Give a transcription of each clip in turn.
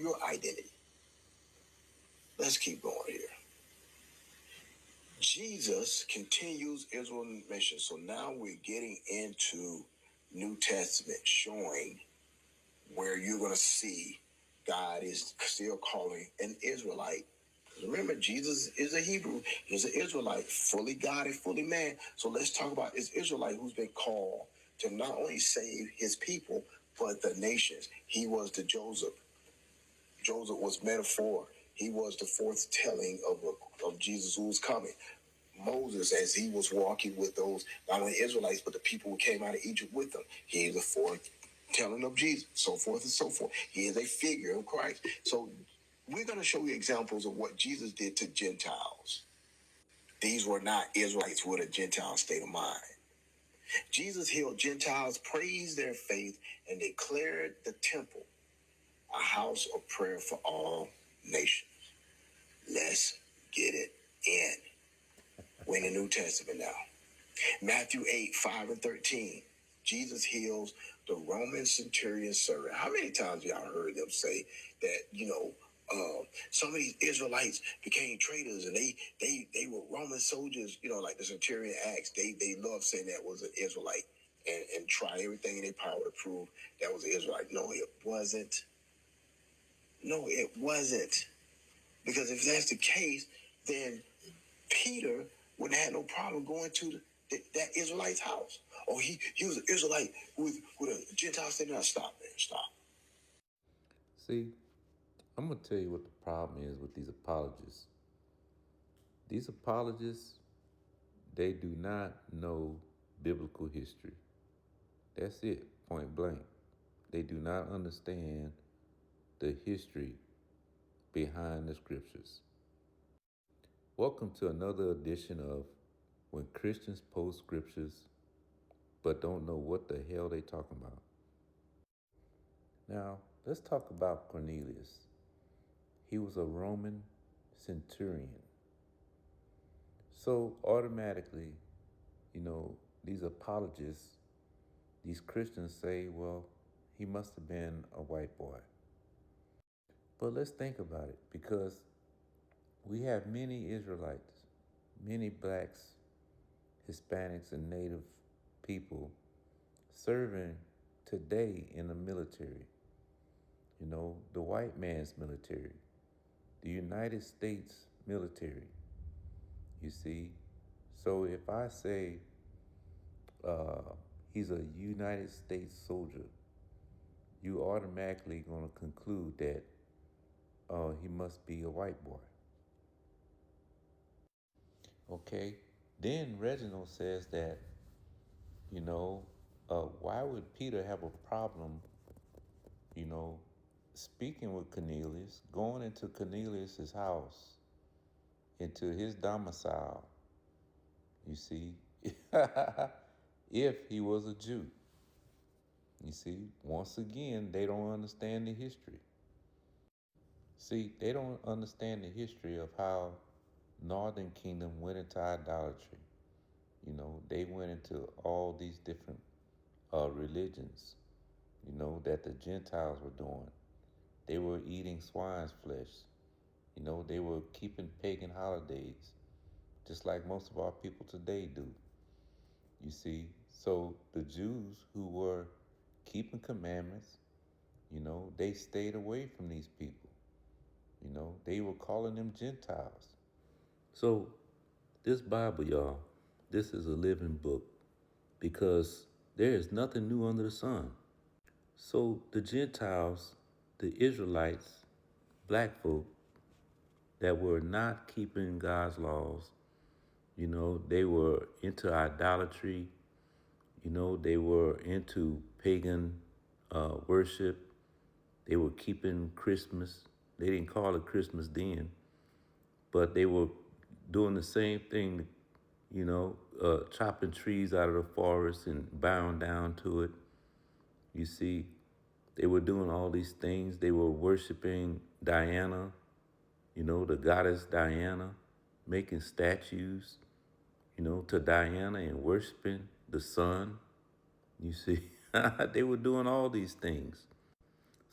your identity. Let's keep going here. Jesus continues Israel's mission. So now we're getting into New Testament, showing where you're going to see God is still calling an Israelite. Remember, Jesus is a Hebrew. He's an Israelite, fully God and fully man. So let's talk about this Israelite who's been called to not only save his people, but the nations. He was the Joseph. Joseph was metaphor. He was the foretelling of Jesus who was coming. Moses, as he was walking with those, not only Israelites, but the people who came out of Egypt with him. He is the foretelling of Jesus, so forth and so forth. He is a figure of Christ. So we're going to show you examples of what Jesus did to Gentiles. These were not Israelites with a Gentile state of mind. Jesus healed Gentiles, praised their faith, and declared the temple a house of prayer for all nations. Let's get it in. We're in the New Testament now. Matthew 8, 5 and 13. Jesus heals the Roman centurion servant. How many times y'all heard them say that, some of these Israelites became traitors and they were Roman soldiers, like the centurion asked. They loved saying that was an Israelite and try everything in their power to prove that was an Israelite. No, it wasn't. No, it wasn't. Because if that's the case, then Peter wouldn't have no problem going to that Israelite's house. Or he was an Israelite with a Gentile sitting there. Stop, man, stop. See, I'm going to tell you what the problem is with these apologists. These apologists, they do not know biblical history. That's it, point blank. They do not understand the history behind the scriptures. Welcome to another edition of When Christians Post Scriptures but don't know what the hell they talking about. Now, let's talk about Cornelius. He was a Roman centurion. So automatically, these apologists, these Christians say, well, he must have been a white boy. But let's think about it, because we have many Israelites, many blacks, Hispanics, and Native people serving today in the military. The white man's military, the United States military. You see? So if I say he's a United States soldier, you automatically going to conclude that he must be a white boy. Okay? Then Reginald says that, why would Peter have a problem, you know, speaking with Cornelius, going into Cornelius's house, into his domicile, you see, if he was a Jew. You see, once again, they don't understand the history. See, they don't understand the history of how Northern Kingdom went into idolatry. They went into all these different religions, that the Gentiles were doing. They were eating swine's flesh. They were keeping pagan holidays, just like most of our people today do. You see, so the Jews who were keeping commandments, they stayed away from these people. They were calling them Gentiles. So this Bible, y'all, this is a living book because there is nothing new under the sun. So the Gentiles, the Israelites, black folk that were not keeping God's laws, they were into idolatry, they were into pagan worship. They were keeping Christmas. They didn't call it Christmas then, but they were doing the same thing, chopping trees out of the forest and bowing down to it. You see, they were doing all these things. They were worshiping Diana, the goddess Diana, making statues, to Diana and worshiping the sun. You see, they were doing all these things.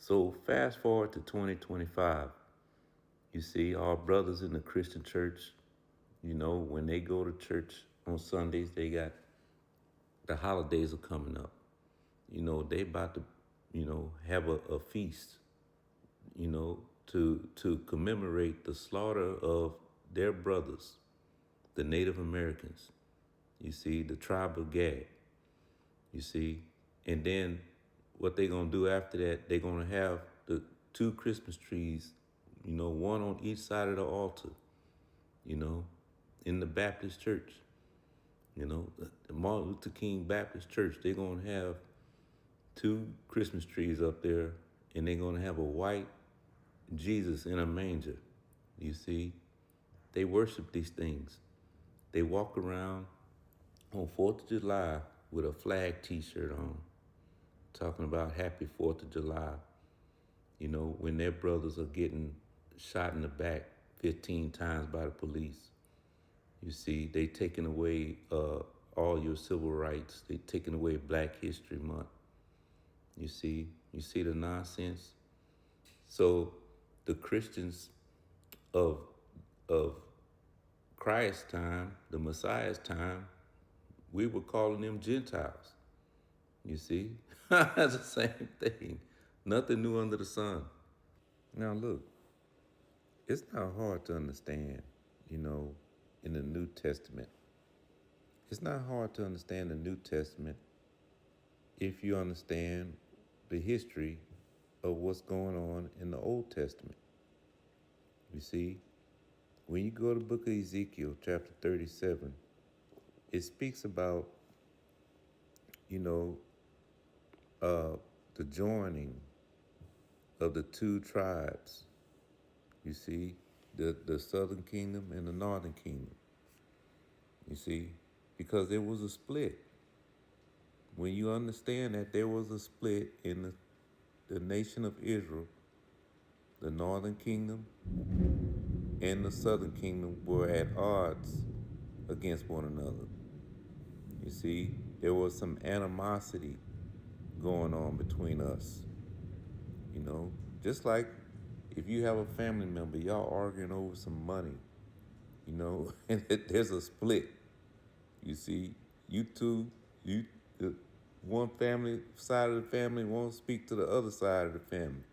So fast forward to 2025. You see, our brothers in the Christian church, when they go to church on Sundays, they got the holidays are coming up. They about to, have a feast, to commemorate the slaughter of their brothers, the Native Americans. You see, the tribe of Gad. You see, and then what they gonna do after that? They're gonna have the two Christmas trees, one on each side of the altar. You know, in the Baptist church. The Martin Luther King Baptist Church. They're gonna have two Christmas trees up there, and they're gonna have a white Jesus in a manger. You see, they worship these things. They walk around on 4th of July with a flag T-shirt on, talking about Happy 4th of July. When their brothers are getting shot in the back 15 times by the police. You see, they taking away all your civil rights. They taking away Black History Month. You see the nonsense. So the Christians of of Christ's time, the Messiah's time, we were calling them Gentiles. You see, that's the same thing. Nothing new under the sun. Now look, it's not hard to understand. You know, in the New Testament, it's not hard to understand the New Testament if you understand the history of what's going on in the Old Testament. You see, when you go to the book of Ezekiel, chapter 37, it speaks about, you know, uh, the joining of the two tribes. You see, the southern kingdom and the northern kingdom. You see, because there was a split. When you understand that there was a split in the nation of Israel, the northern kingdom and the southern kingdom were at odds against one another. You see, there was some animosity going on between us. You know, just like if you have a family member, y'all arguing over some money, and there's a split. You see, you two, the one family side of the family won't speak to the other side of the family.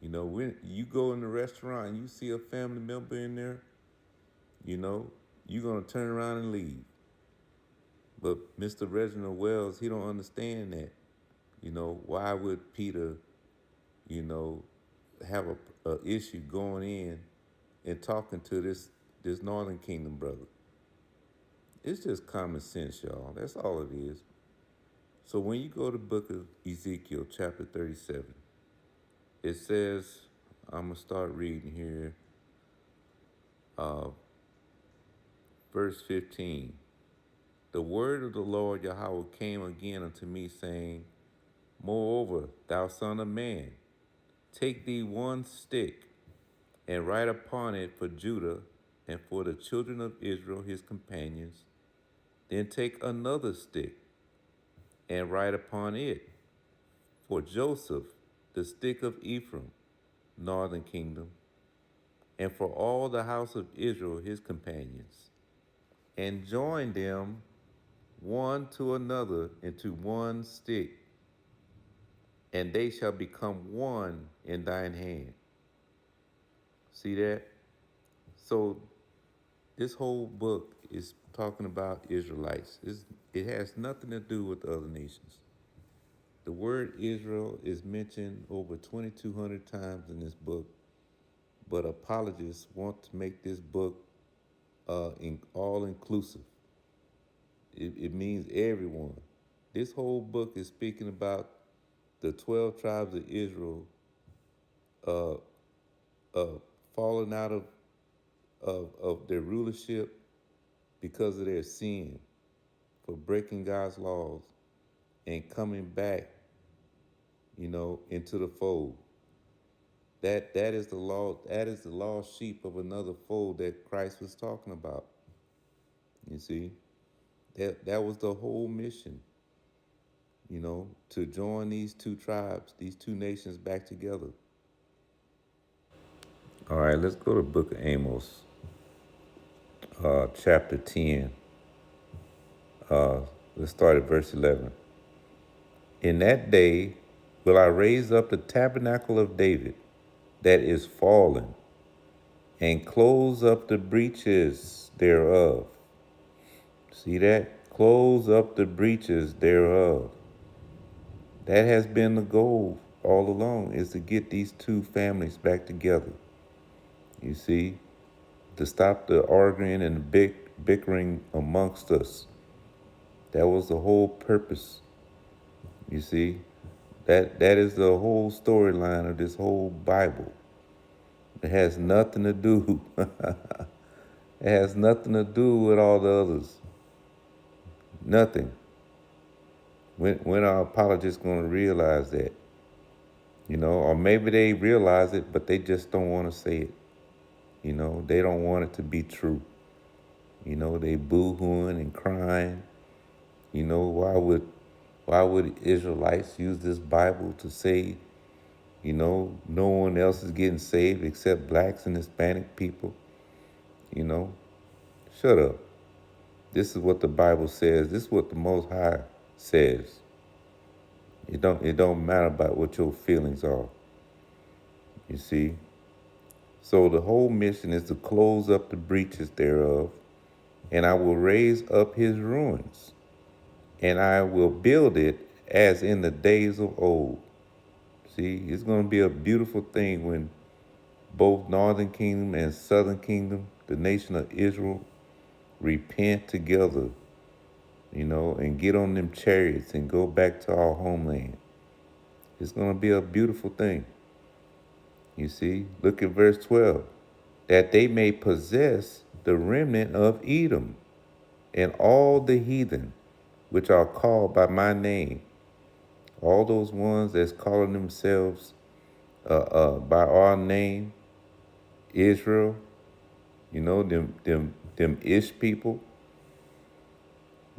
When you go in the restaurant and you see a family member in there, you know, you're gonna turn around and leave. But Mr. Reginald Wells, he don't understand that. Why would Peter, you know, have a issue going in and talking to this Northern Kingdom brother? It's just common sense, y'all. That's all it is. So when you go to the book of Ezekiel, chapter 37, it says, I'm going to start reading here, verse 15. The word of the Lord Yahweh came again unto me, saying, Moreover, thou son of man, take thee one stick, and write upon it for Judah and for the children of Israel his companions. Then take another stick, and write upon it for Joseph, the stick of Ephraim, northern kingdom, and for all the house of Israel his companions, and join them one to another into one stick, and they shall become one in thine hand. See that? So this whole book is talking about Israelites. It has nothing to do with the other nations. The word Israel is mentioned over 2,200 times in this book, but apologists want to make this book all inclusive. It means everyone. This whole book is speaking about the 12 tribes of Israel uh, uh, falling out of their rulership because of their sin, for breaking God's laws and coming back, into the fold. That is the law. That is the lost sheep of another fold that Christ was talking about. You see, that was the whole mission. to join these two tribes, these two nations back together. All right, let's go to the book of Amos, chapter 10. Let's start at verse 11. In that day will I raise up the tabernacle of David that is fallen, and close up the breaches thereof. See that? Close up the breaches thereof. That has been the goal all along, is to get these two families back together. You see, to stop the arguing and the bickering amongst us. That was the whole purpose. You see, that is the whole storyline of this whole Bible. It has nothing to do. It has nothing to do with all the others. Nothing. When are apologists going to realize that? Or maybe they realize it, but they just don't want to say it. They don't want it to be true. They boo-hooing and crying. Why would Israelites use this Bible to say, no one else is getting saved except blacks and Hispanic people? You know, shut up. This is what the Bible says. This is what the Most High says. It don't matter about what your feelings are. You see? So the whole mission is to close up the breaches thereof, and I will raise up his ruins, and I will build it as in the days of old. See, it's going to be a beautiful thing when both Northern Kingdom and Southern Kingdom, the nation of Israel, repent together, and get on them chariots and go back to our homeland. It's going to be a beautiful thing. You see, look at verse 12. That they may possess the remnant of Edom and all the heathen which are called by my name. All those ones that's calling themselves by our name, Israel, them Ish people,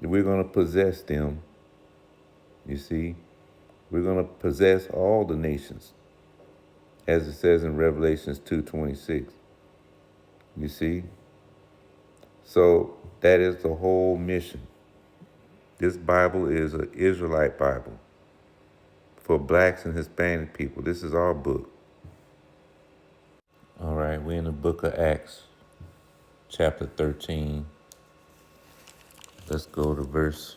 we're going to possess them. You see, we're going to possess all the nations, as it says in Revelations 2:26. You see, so that is the whole mission. This Bible is an Israelite Bible for blacks and Hispanic people. This is our book. All right, we're in the book of Acts, chapter 13. Let's go to verse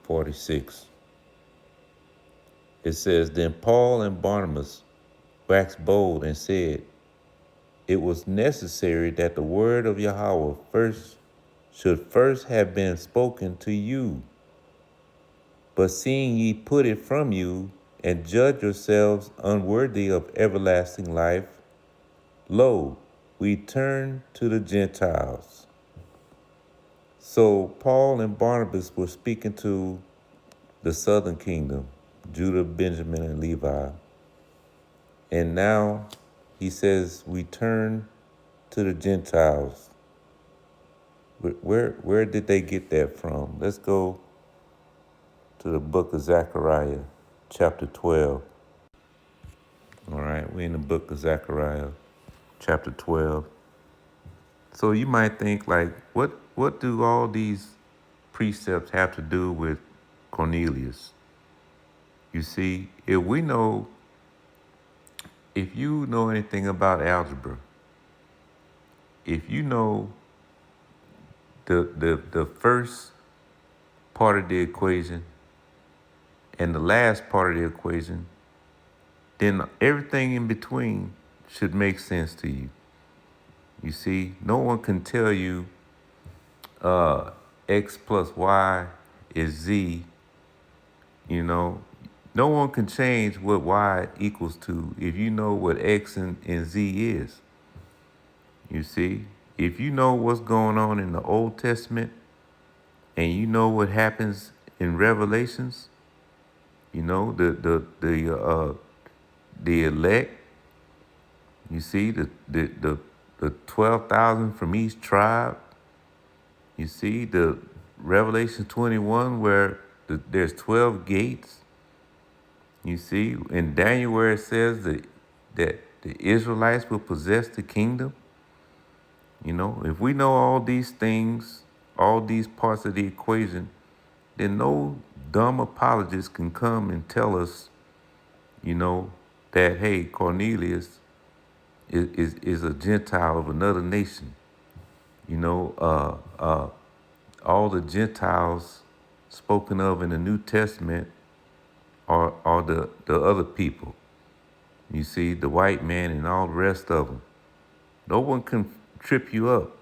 46. It says, Then Paul and Barnabas waxed bold and said, It was necessary that the word of Yahweh should first have been spoken to you. But seeing ye put it from you, and judge yourselves unworthy of everlasting life, lo, we turn to the Gentiles. So Paul and Barnabas were speaking to the southern kingdom, Judah, Benjamin, and Levi. And now he says, we turn to the Gentiles. Where did they get that from? Let's go to the book of Zechariah, chapter 12. All right, we're in the book of Zechariah, chapter 12. So you might think, like, what do all these precepts have to do with Cornelius? You see, if you know anything about algebra, if you know the first part of the equation and the last part of the equation, then everything in between should make sense to you. You see, no one can tell you X plus Y is Z. No one can change what Y equals to if you know what X and Z is. You see, if you know what's going on in the Old Testament and you know what happens in Revelations, the elect, you see the 12,000 from each tribe. You see the Revelation 21 where There's 12 gates. You see, in Daniel where it says that the Israelites will possess the kingdom. If we know all these things, all these parts of the equation, then no dumb apologist can come and tell us, that hey, Cornelius is a Gentile of another nation. All the Gentiles spoken of in the New Testament are the other people. You see, the white man and all the rest of them. No one can trip you up.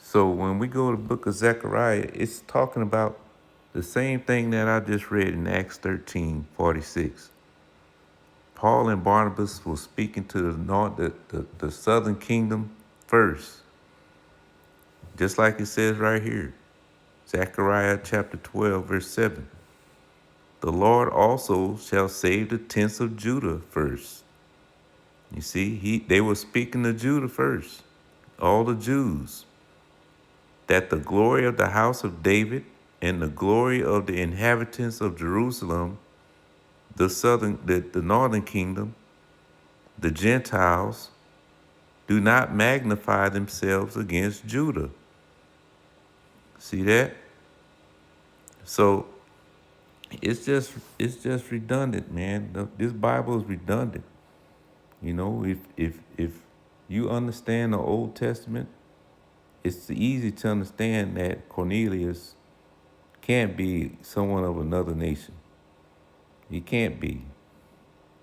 So when we go to the book of Zechariah, it's talking about the same thing that I just read in Acts 13:46. Paul and Barnabas were speaking to the north, the southern kingdom first. Just like it says right here. Zechariah chapter 12, verse 7. The Lord also shall save the tents of Judah first. You see, they were speaking to Judah first, all the Jews, that the glory of the house of David and the glory of the inhabitants of Jerusalem, the northern kingdom, the Gentiles, do not magnify themselves against Judah. See that? So it's just redundant, man. This Bible is redundant. If you understand the Old Testament, it's easy to understand that Cornelius can't be someone of another nation. He can't be.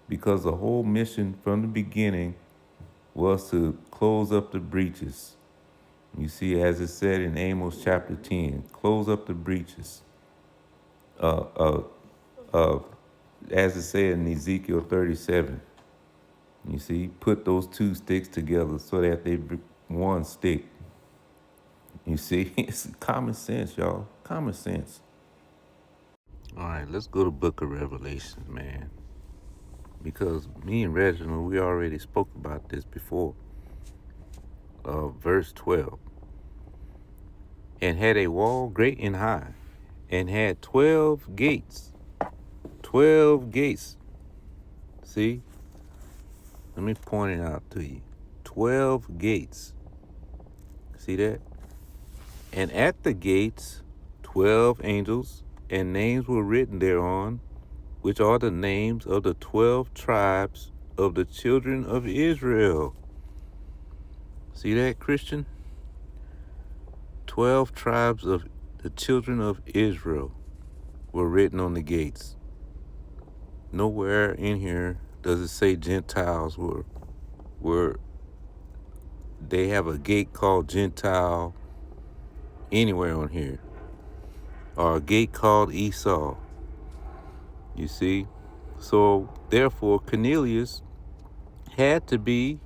Because the whole mission from the beginning was to close up the breaches. You see, as it said in Amos chapter 10, close up the breaches. As it said in Ezekiel 37, you see, put those two sticks together so that they be one stick. You see, it's common sense, y'all. Common sense. All right, let's go to Book of Revelation, man. Because me and Reginald, we already spoke about this before. Verse 12. And had a wall great and high, and had 12 gates. 12 gates. See? Let me point it out to you. 12 gates. See that? And at the gates, 12 angels, and names were written thereon, which are the names of the 12 tribes of the children of Israel. See that, Christian? 12 tribes of the children of Israel were written on the gates. Nowhere in here does it say Gentiles were they have a gate called Gentile anywhere on here. Or a gate called Esau. You see? So therefore Cornelius had to be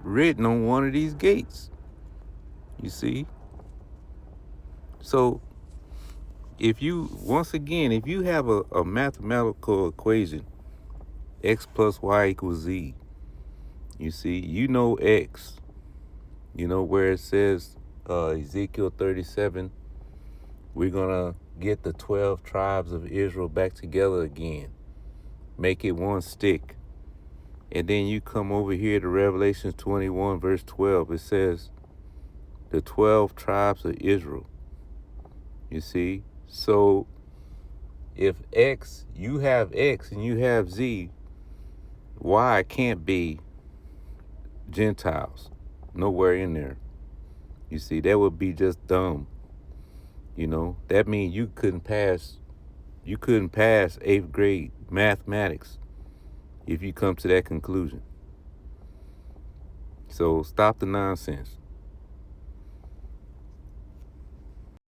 written on one of these gates. You see? So if you have a mathematical equation, x plus y equals z, you see, x, where it says Ezekiel 37, we're going to get the 12 tribes of Israel back together again, make it one stick. And then you come over here to Revelation 21, verse 12, it says the 12 tribes of Israel. You see? So if you have X and you have Z, Y can't be Gentiles. Nowhere in there. You see, that would be just dumb. That means you couldn't pass 8th grade mathematics if you come to that conclusion. So stop the nonsense.